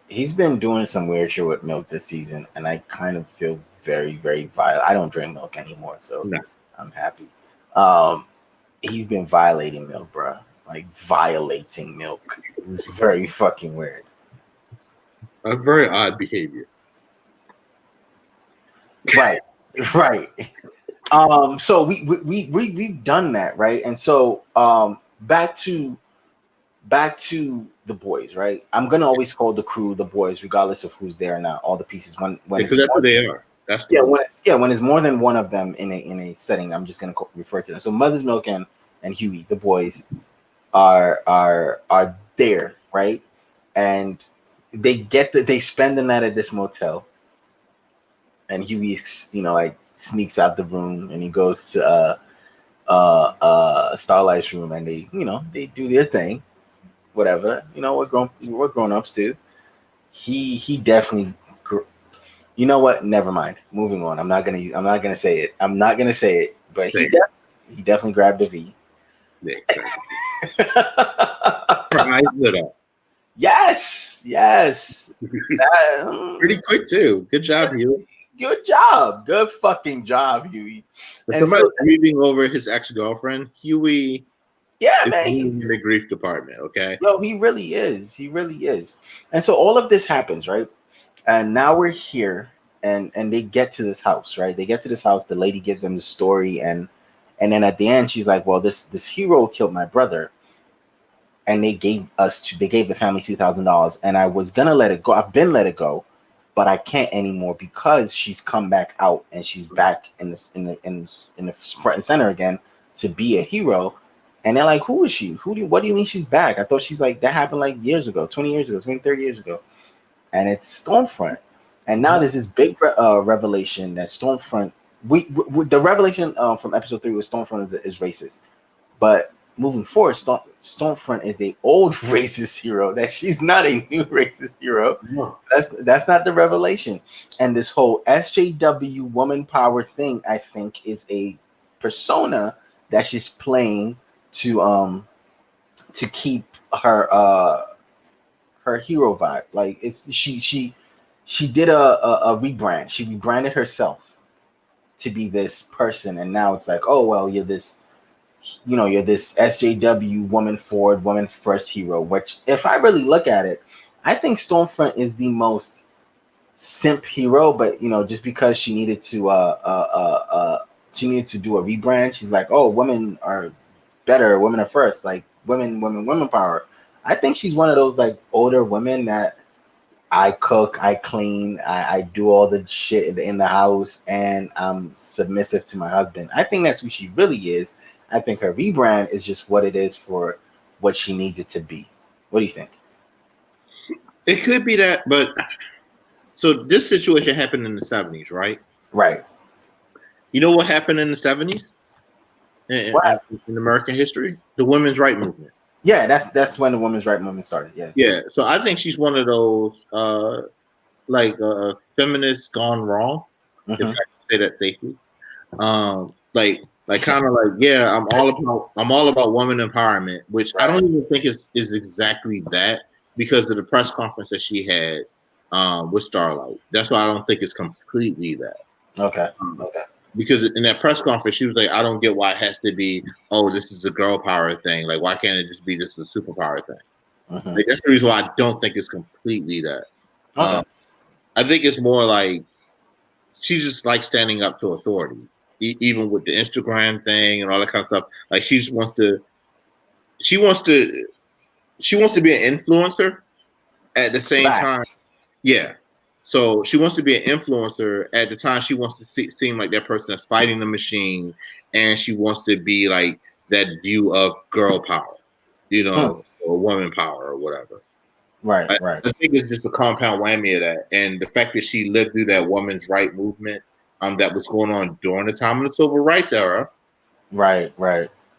he's been doing some weird shit with milk this season, and I kind of feel very, very vile. I don't drink milk anymore, so no. I'm happy. He's been violating milk, bro. Like violating milk. It's very fucking weird. A very odd behavior. Right, right. So we've done that, right? And so back to the boys, right? I'm gonna always call the crew the boys, regardless of who's there or not. All the pieces when because that's who they are. That's when it's more than one of them in a setting, I'm just gonna refer to them. So Mother's Milk and Huey, the boys, are there, right? And they spend the night at this motel, and Huey, like sneaks out the room and he goes to Starlight's room, and they do their thing, whatever. We're grown ups too. He definitely. You know what? Never mind. Moving on. I'm not gonna say it. But he definitely grabbed a V. Yeah. Eyes lit up. Yes. Pretty quick too. Good job, Huey. Good job. Good fucking job, Huey. And somebody grieving over his ex-girlfriend, Huey. Yeah, man. He's in the grief department, okay? No, he really is. And so all of this happens, right? And now we're here, and they get to this house, right? They get to this house. The lady gives them the story, and then at the end, she's like, "Well, this hero killed my brother," and they gave the family $2,000. And I was gonna let it go. I've been let it go, but I can't anymore because she's come back out and she's back in the front and center again to be a hero. And they're like, "Who is she? What do you mean she's back? I thought she's like that happened like years ago, 20 years ago, 20, 30 years ago." And it's Stormfront. And now there's this big revelation that Stormfront. The revelation from episode 3 was Stormfront is racist, but moving forward, Stormfront is a old racist hero. That she's not a new racist hero. No. That's not the revelation. And this whole SJW woman power thing, I think, is a persona that she's playing to keep her hero vibe. Like it's she did a rebrand. She rebranded herself to be this person, and now it's like, oh well, you're this SJW woman forward, woman first hero. Which, if I really look at it, I think Stormfront is the most simp hero. But just because she needed to do a rebrand, she's like, oh, women are better, women are first, like women power. I think she's one of those like older women that I cook, I clean, I do all the shit in the house, and I'm submissive to my husband. I think that's who she really is. I think her rebrand is just what it is for what she needs it to be. What do you think? It could be that, but so this situation happened in the 70s, right? Right. You know what happened in the 70s in American history? The women's rights movement. Yeah, that's when the women's rights movement started. Yeah. Yeah. So I think she's one of those feminists gone wrong. Mm-hmm. If I can say that safely. Kind of like, yeah, I'm all about women empowerment, which I don't even think is exactly that, because of the press conference that she had with Starlight. That's why I don't think it's completely that. Okay. Because in that press conference, she was like, I don't get why it has to be, oh, this is a girl power thing. Like, why can't it just be just a superpower thing? Mm-hmm. Like, that's the reason why I don't think it's completely that. Okay. I think it's more like she just likes standing up to authority, even with the Instagram thing and all that kind of stuff. Like, she wants to be an influencer at the same time. Yeah. So she wants to be an influencer. At the time, she wants to seem like that person that's fighting the machine, and she wants to be like that view of girl power, or woman power or whatever. Right. I think it's just a compound whammy of that, and the fact that she lived through that women's right movement that was going on during the time of the civil rights era. Right.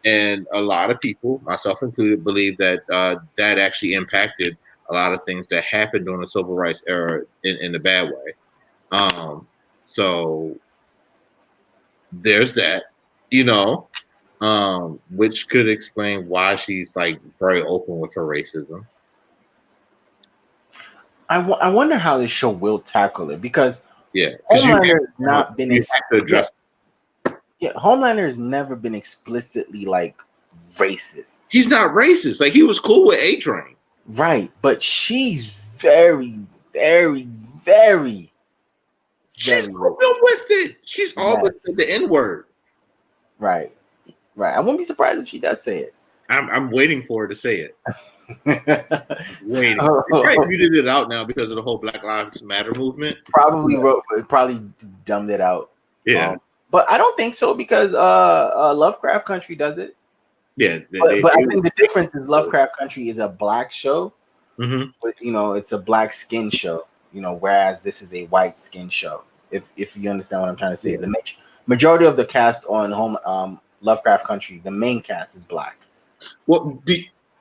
And a lot of people, myself included, believe that that actually impacted a lot of things that happened during the civil rights era in a bad way. So there's that, which could explain why she's like very open with her racism. I wonder how this show will tackle it, because Homelander has not been Homelander has never been explicitly like racist. He's not racist. Like, he was cool with A-Train. Right, but she's very, very, very. She's open with it. She's always said the N-word. Right. I wouldn't be surprised if she does say it. I'm waiting for her to say it. Waiting. Right, muted it out now because of the whole Black Lives Matter movement. Probably dumbed it out. Yeah. But I don't think so, because Lovecraft Country does it. Yeah. But I think the difference is Lovecraft Country is a black show. Mm-hmm. But, it's a black skin show, whereas this is a white skin show. If you understand what I'm trying to say. The majority of the cast on Lovecraft Country, the main cast is black. Well,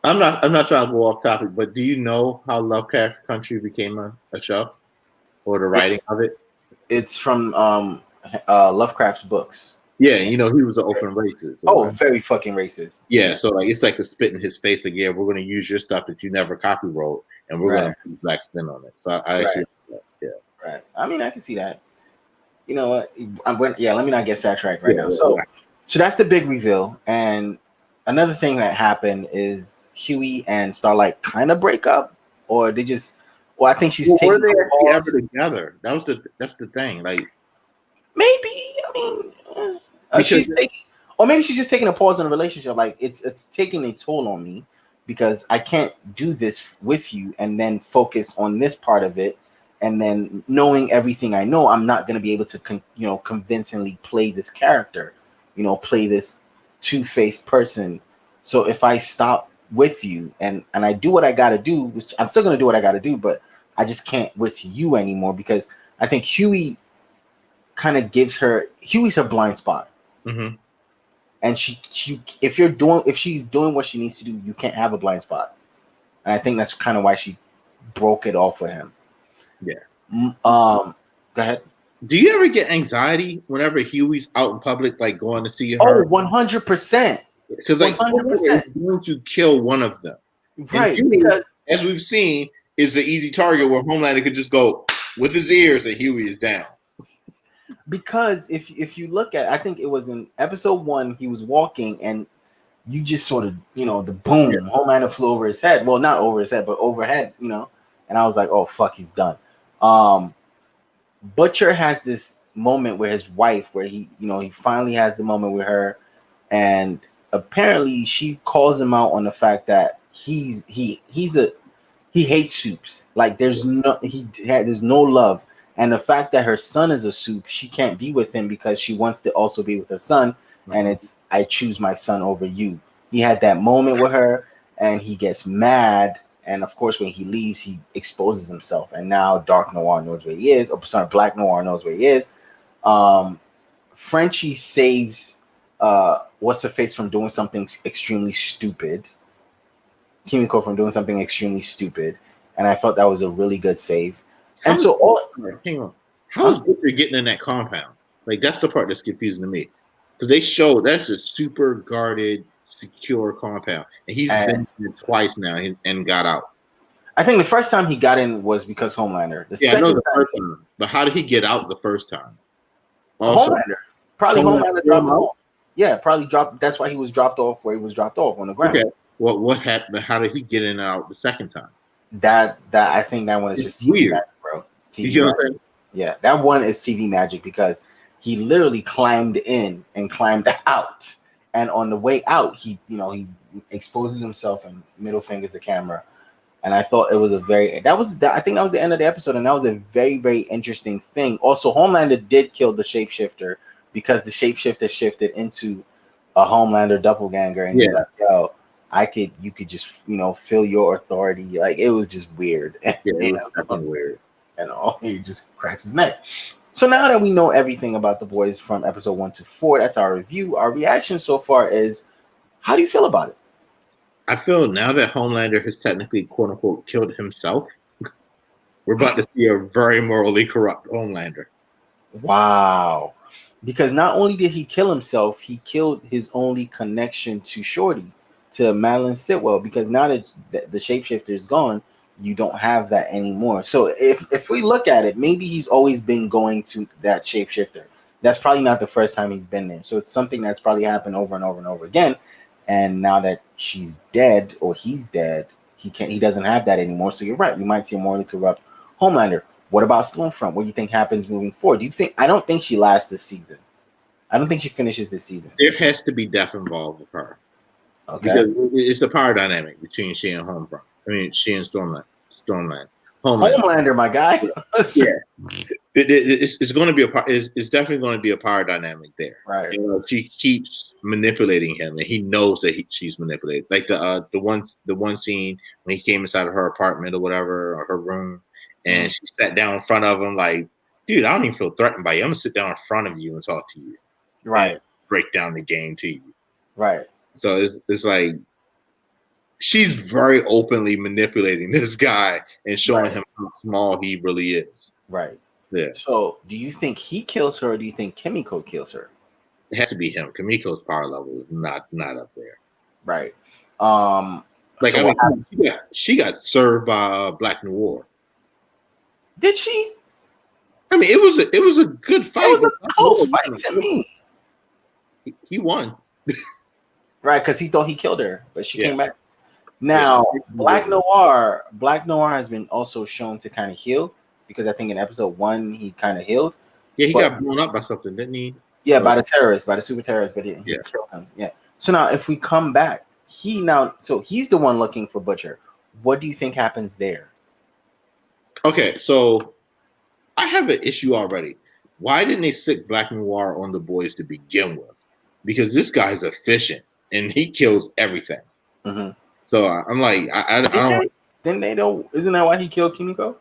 I'm not trying to go off topic, but do you know how Lovecraft Country became a show, or the writing of it? It's from Lovecraft's books. Yeah, he was an open racist. Very fucking racist. Yeah, so like it's like a spit in his face. Like, yeah, we're going to use your stuff that you never copywrote, and we're going to put black spin on it. So I actually, right. I mean, I can see that. You know what? Let me not get sidetracked right now. So that's the big reveal. And another thing that happened is Huey and Starlight kind of break up, or they just. Well, I think she's taking. Were they actually ever together? That's the thing. Like, maybe. I mean, or maybe she's just taking a pause in a relationship. Like, it's taking a toll on me, because I can't do this with you and then focus on this part of it. And then knowing everything I know, I'm not going to be able to, convincingly play this character, play this two-faced person. So if I stop with you and I do what I got to do, which I'm still going to do what I got to do, but I just can't with you anymore, because I think Huey kind of Huey's her blind spot. Mm-hmm. And if she's doing what she needs to do, you can't have a blind spot. And I think that's kind of why she broke it off with him. Yeah. Go ahead. Do you ever get anxiety whenever Huey's out in public, like going to see her? Oh, 100%. Because like 100% going to kill one of them. Right. Huey, because as we've seen, is an easy target where Homelander could just go with his ears and Huey is down. Because if you look at, I think it was in episode 1, he was walking and you just sort of, the boom, Homelander flew over his head. Well, not over his head, but overhead, and I was like, oh, fuck, he's done. Butcher has this moment with his wife where he finally has the moment with her, and apparently she calls him out on the fact that he hates soups. Like, there's no love. And the fact that her son is a soup, she can't be with him because she wants to also be with her son. And it's, I choose my son over you. He had that moment with her and he gets mad. And of course, when he leaves, he exposes himself. And now Dark Noir knows where he is. Or sorry, Black Noir knows where he is. Frenchie saves what's her face from doing something extremely stupid. Kimiko from doing something extremely stupid. And I felt that was a really good save. Hang on. How is Butcher getting in that compound? Like, that's the part that's confusing to me. Because they show that's a super guarded, secure compound. And he's been in twice now and got out. I think the first time he got in was because Homelander. I know the first time. But how did he get out the first time? Also, Homelander dropped him off. Yeah, probably dropped. That's why he was dropped off where he was dropped off on the ground. Okay. Well, what happened? How did he get in and out the second time? That I think that one is just TV weird, magic, bro. TV you know magic. Yeah, that one is TV magic because he literally climbed in and climbed out, and on the way out, he exposes himself and middle fingers the camera, and I thought it was I think that was the end of the episode, and that was a very, very interesting thing. Also, Homelander did kill the shapeshifter because the shapeshifter shifted into a Homelander doppelganger, and he's like, yo. You could just, feel your authority. Like, it was just weird. Yeah, it was weird. He just cracks his neck. So now that we know everything about the boys from episode 1 to 4, that's our review. Our reaction so far is, how do you feel about it? I feel now that Homelander has technically, quote unquote, killed himself, we're about to see a very morally corrupt Homelander. Wow. Because not only did he kill himself, he killed his only connection to Shorty, to Madeline Sitwell, because now that the shapeshifter is gone, you don't have that anymore. So if we look at it, maybe he's always been going to that shapeshifter. That's probably not the first time he's been there. So it's something that's probably happened over and over and over again. And now that she's dead or he's dead, he doesn't have that anymore. So you're right. We might see a morally corrupt Homelander. What about Stormfront? What do you think happens moving forward? I don't think she lasts this season. I don't think she finishes this season. There has to be death involved with her. Okay. Because it's the power dynamic between she and Homefront. I mean, she and Stormland. Homelander, my guy. Yeah. It's going to be it's definitely going to be a power dynamic there. Right. She keeps manipulating him, and he knows that she's manipulated. Like the one scene when he came inside of her apartment or whatever, or her room, and she sat down in front of him like, dude, I don't even feel threatened by you. I'm gonna sit down in front of you and talk to you. Right. Break down the game to you. Right. So it's like she's very openly manipulating this guy and showing him how small he really is. Right. Yeah. So do you think he kills her, or do you think Kimiko kills her? It has to be him. Kimiko's power level is not up there. Right. Like, so I mean, she got served by Black Noir. Did she? I mean, it was a good fight. It was a close fight to me. He won. Right, because he thought he killed her, but she came back. Now, Black Noir has been also shown to kind of heal, because I think in episode 1 he kind of healed. Yeah, he got blown up by something, didn't he? Yeah, by the terrorists, by the super terrorists, but he killed him. Yeah. So now, if we come back, he's the one looking for Butcher. What do you think happens there? Okay, so I have an issue already. Why didn't they sick Black Noir on the boys to begin with? Because this guy's efficient and he kills everything. Mm-hmm. So I'm like, I don't. Then they don't. Isn't that why he killed Kimiko?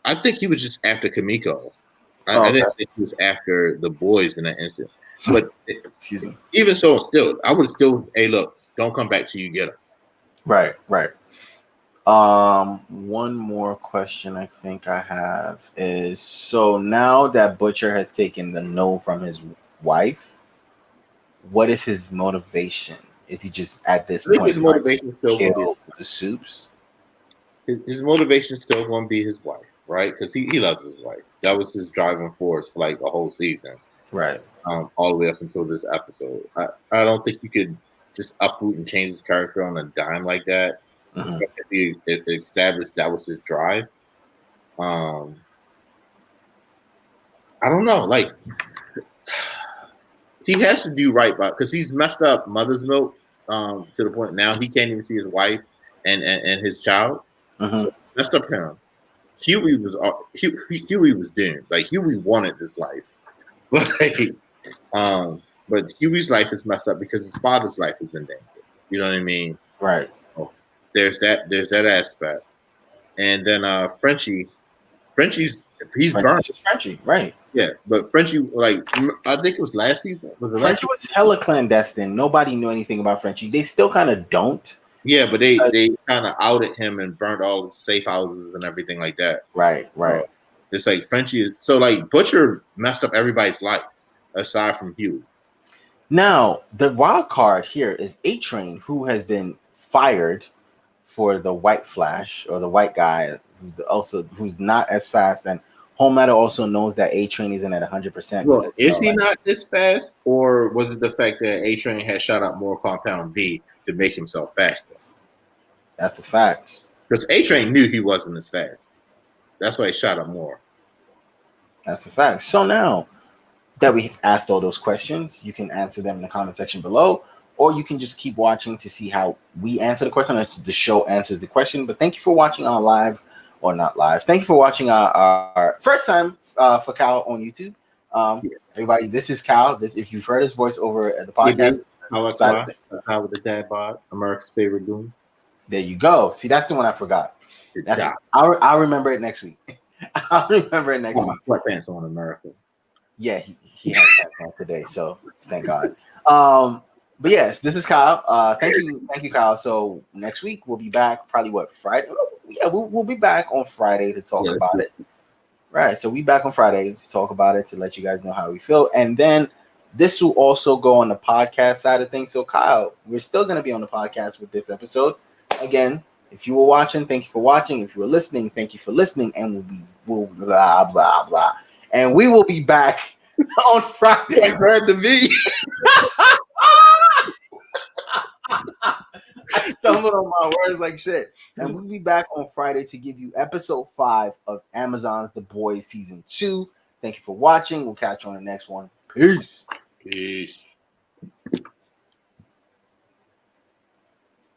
I think he was just after Kimiko. I didn't think he was after the boys in that instance. But excuse me. Even so, still, I would still. Hey, look, don't come back till you get her. Right. One more question I think I have is, so now that Butcher has taken the no from his wife, what is his motivation? Is he just at this point his motivation still kill the Soups? His motivation is still going to be his wife, right? Because he loves his wife. That was his driving force for like a whole season, right? All the way up until this episode. I don't think you could just uproot and change his character on a dime like that. Mm-hmm. If he established that was his drive. I don't know. Like, he has to do right by, because he's messed up Mother's Milk to the point now he can't even see his wife and his child. Mm-hmm. So messed up him. Huey was doomed. Like, Huey wanted this life, but Huey's life is messed up because his father's life is in danger. You know what I mean? Right. So there's that aspect, and then Frenchie's burned. Frenchie, right? Yeah, but Frenchie, like, I think it was last season. Frenchie was hella clandestine. Nobody knew anything about Frenchie. They still kind of don't. Yeah, but they kind of outed him and burnt all the safe houses and everything like that. Right. It's like Frenchie is so, like, Butcher messed up everybody's life aside from Huey. Now the wild card here is A-Train, who has been fired for the White Flash, or the white guy, who's not as fast, and Homelander also knows that A-Train isn't at 100%. Well, is he not this fast, or was it the fact that A-Train had shot out more Compound V to make himself faster? That's a fact. Because A-Train knew he wasn't as fast. That's why he shot up more. That's a fact. So now that we've asked all those questions, you can answer them in the comment section below, or you can just keep watching to see how we answer the question. The show answers the question. But thank you for watching our live, or not live. Thank you for watching our first time for Cal on YouTube. Everybody, this is Cal. If you've heard his voice over at the podcast, How with the dad bod, America's favorite goon. There you go. See, that's the one I forgot. I'll remember it next week. I'll remember it next week. Sweatpants on America. Yeah, he has that today, so thank God. But yes, this is Kyle. Thank you, Kyle. So next week we'll be back. Probably what, Friday? Yeah, we'll be back on Friday to talk about it. Right. So we back on Friday to talk about it, to let you guys know how we feel, and then this will also go on the podcast side of things. So Kyle, we're still going to be on the podcast with this episode. Again, if you were watching, thank you for watching. If you were listening, thank you for listening. And we'll blah blah blah. And we will be back on Friday. I heard the V. I stumbled on my words like shit. And we'll be back on Friday to give you episode 5 of Amazon's The Boys season 2. Thank you for watching. We'll catch you on the next one. Peace. Peace.